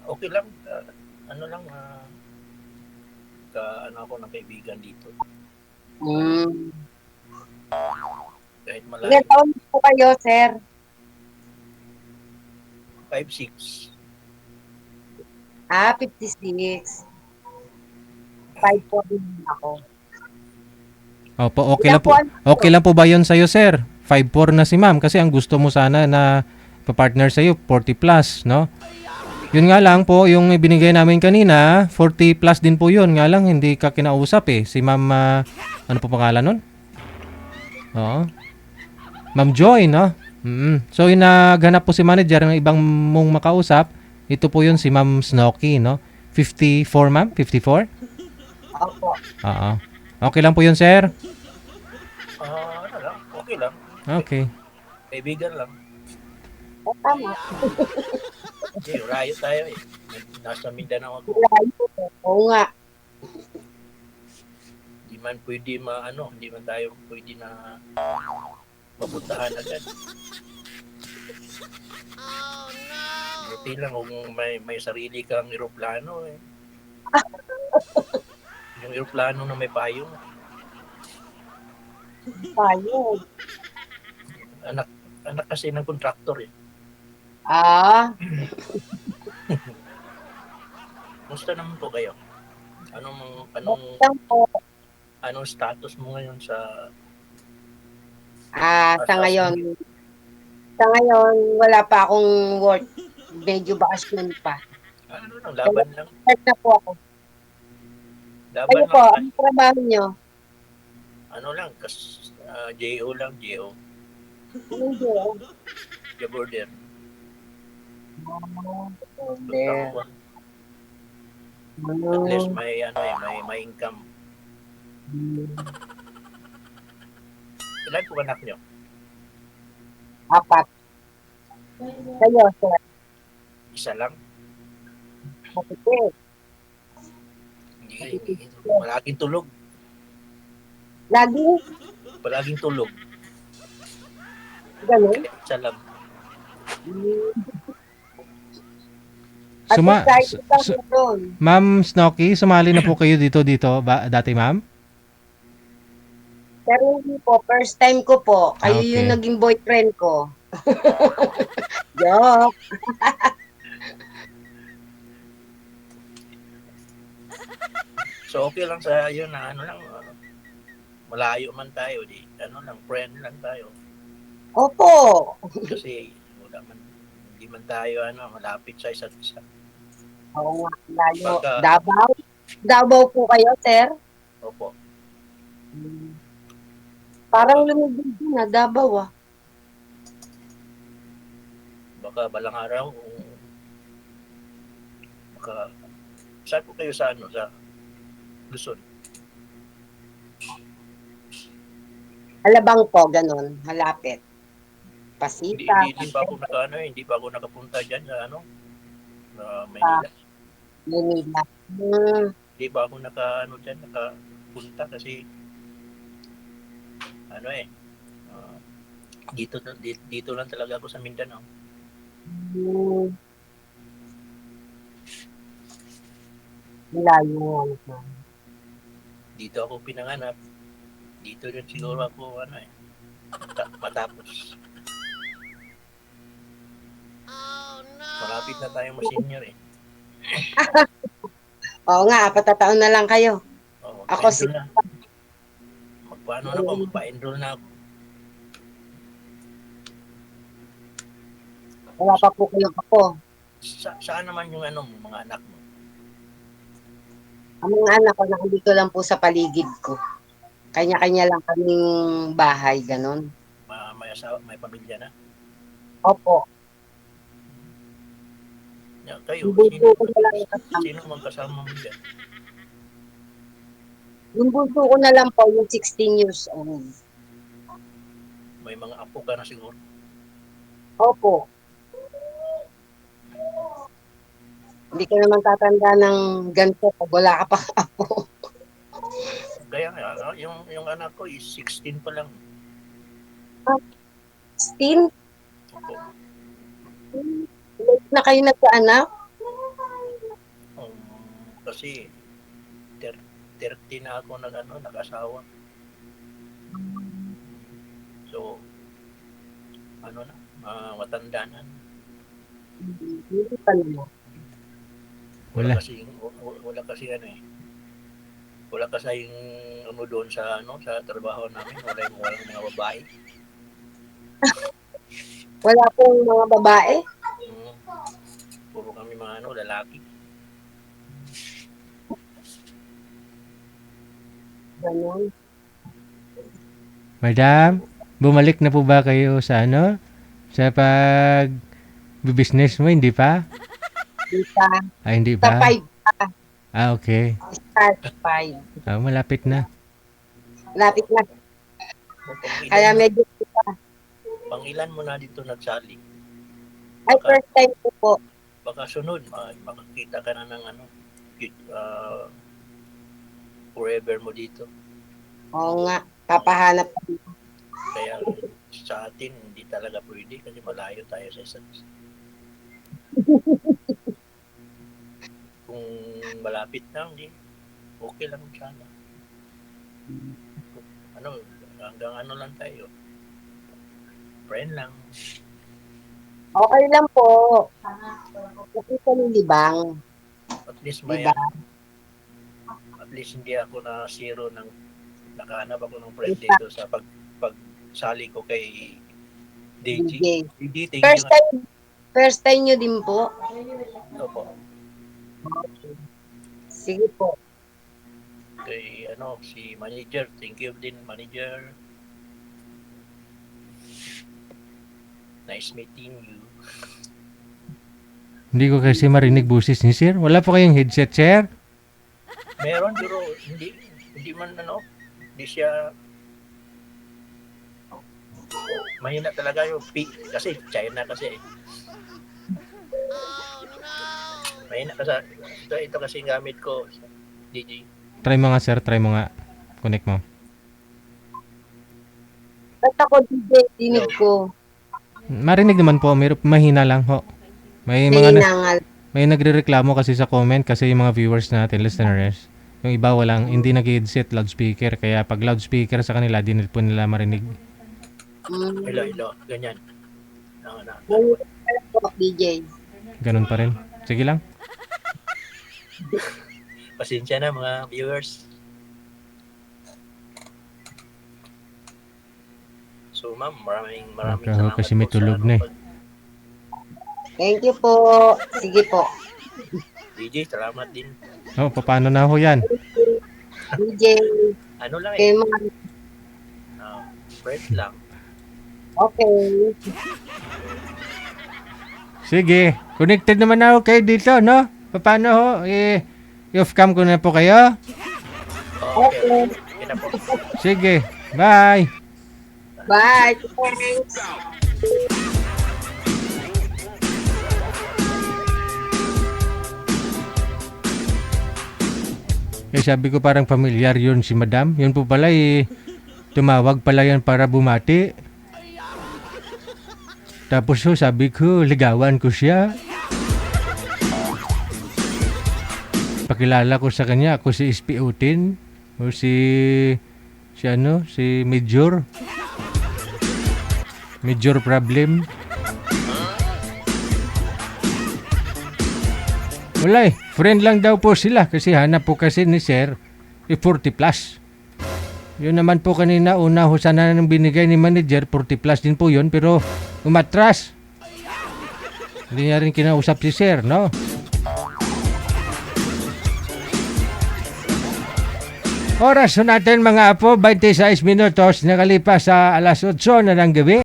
Okay lang, ano lang, ano ako ng kaibigan dito, Hmm. kahit Ilan malayo. taon po kayo, sir? 5'6". 56. 5'4" din ako. Opo, Ilan po ano po? okay lang po ba yun sa'yo, sir? 5'4" na si ma'am kasi ang gusto mo sana na pa-partner sa'yo, 40 plus, no? Yun nga lang po, yung ibinigay namin kanina, 40 plus din po yun. Nga lang, hindi ka kinausap eh. Si ma'am, ano po pangalan nun? Oo. Ma'am Joy, no? So, yung naghanap po si manager ng ibang mong makausap, ito po yun si Ma'am Snooki, no? 54, ma'am? 54? Opo. Oo. Okay lang po yun, sir? Ano lang, okay lang. Okay. Kaibigan lang. Tama. Rayo tayo eh. Nasa Mindanao ako. Layo. Oo nga. Hindi man tayo pwede na mapuntahan agad. Buti lang kung may sarili kang eroplano eh. Yung eroplano na may payong. Tayo. Anak, anak kasi ng kontraktor eh. Ah, Musta naman po kayo? lang po. Anong status mo ngayon sa Sa ngayon, assessment? wala pa akong work. Medyo bakasyon pa. Ano lang, Kaya, laban lang. start na po ako. Kayo Laban po, lang. anong trabaho nyo? Ano lang, JO lang, JO. Hindi. The border. There. Contractual. At least may income. Ilan po anak nyo? 4. Kayo, sir. Isa lang? Kapitid. Hindi. Palaging tulog. Lagi, Palaging tulog. ganun. Isa lang. At Suma, kahit su- isang su- doon. Ma'am Snooki, sumali na po kayo dito ba, dati, ma'am? Pero hindi po, first time ko po. Kayo yung Okay. naging boyfriend ko. Joke. So okay lang sa yun na malayo man tayo, friend lang tayo. Opo. Kasi hindi man tayo malapit sa isa't isa. Oo nga, layo. Pagka, Davao? Davao po kayo, sir? opo, Parang baka, lumibig din na, Davao ah. baka balang araw, saan po kayo sa Luzon? Alabang po, ganun. Malapit. Hindi, Pasita. hindi, hindi pa ako nakapunta dyan sa Maynila. Manila. Hindi pa ako nakapunta kasi dito lang talaga ako sa Mindanao. Malayo nga. Dito ako pinanganak. Dito rin siguro ako matapos. Malapit na tayong ma-senior eh. Oo nga, 4 taon na lang kayo. Ako si Magpa-enroll na ako. wala pa po kayo ako. Saan naman yung mga anak mo? Ang mga anak ko nakandito lang po sa paligid ko. Kanya-kanya lang kaming bahay, ganun. May asawa, may pamilya na? Opo. Kayo, sino mang kasama mo dyan? Yung bunso ko na lang po, yung 16 years old. May mga apo ka na siguro? Opo. Hindi ka naman tatanda ng ganito pag wala ka pa apo. Kaya yung anak ko is 16 pa lang. 16? Opo. Late na kayo nagkaanak? kasi 30 na ako nag-asawa. So, ano na, matanda na. Hindi pa naman. Wala. Wala kasi wala kasi doon sa sa trabaho namin, walang mga babae. Wala pong mga babae. Puro kami mga lalaki. Ganun. Madam, bumalik na po ba kayo sa sa business mo, hindi pa? Isa. Hindi Sa pa? 5. Okay. Start 5. Malapit na. Lapit na. Kaya medyo Pangilan mo na dito nagsali. ay first time ko po. Baka sunod, makakita ka na ng forever mo dito. Oo nga. Papahanap. Kaya sa atin, hindi talaga pwede kasi malayo tayo sa isa't isa. Kung malapit lang, okay lang sana. Hanggang lang tayo. Friend lang. Okay lang po. Kasi libang. At least may Diba? at least hindi ako na zero ng nakahanap ako ng friend dito sa pagsali ko kay DJ. DJ, thank you. First time nyo din po. Opo. Sige po. Kay si manager, thank you din manager. Nice meeting you. Hindi ko kasi marinig boses ni sir. Wala po kayong headset, sir? Meron pero hindi man hindi siya mahina talaga yung kasi China kasi. Mahina kasi ito kasi gamit ko DJ. Try mo nga, sir. Try mo nga. Connect mo. Ba't ako DJ, dinig ko. Marinig naman po. Mahina lang ho. May mga Hinangal. may nagrereklamo kasi sa comment kasi yung mga viewers natin, listeners. Yung iba hindi nag-headset, loudspeaker. Kaya pag loudspeaker sa kanila, di po nila marinig. Hello, ganyan. DJ. Ganun pa rin. Sige lang. Pasensya na mga viewers. So ma'am, maraming salamat kasi may po sa tulog na eh. Thank you po. Sige po. DJ, salamat din. Paano na ho yan? DJ. Lang Kay mga... friend lang. Okay. Sige. Connected naman ako kayo dito, no? Paano ho? I-off cam ko na po kayo? Okay. Okay na po. Sige. Bye. Bye. Thanks. Sabi ko parang familiar yun si madam. Yun po pala tumawag pala yan para bumati. Tapos sabi ko, ligawan ko siya. Pakilala ko sa kanya, ako si Ispiutin. O si Major. Major problem. Wala friend lang daw po sila kasi hanap po kasi ni sir 40 plus. Yun naman po kanina una ho sana nang binigay ni manager 40 plus din po yun pero umatras. Hindi niya rin kinausap si sir, no? Oras natin mga apo, 26 minutos nakalipas sa alas 8 na ng gabi.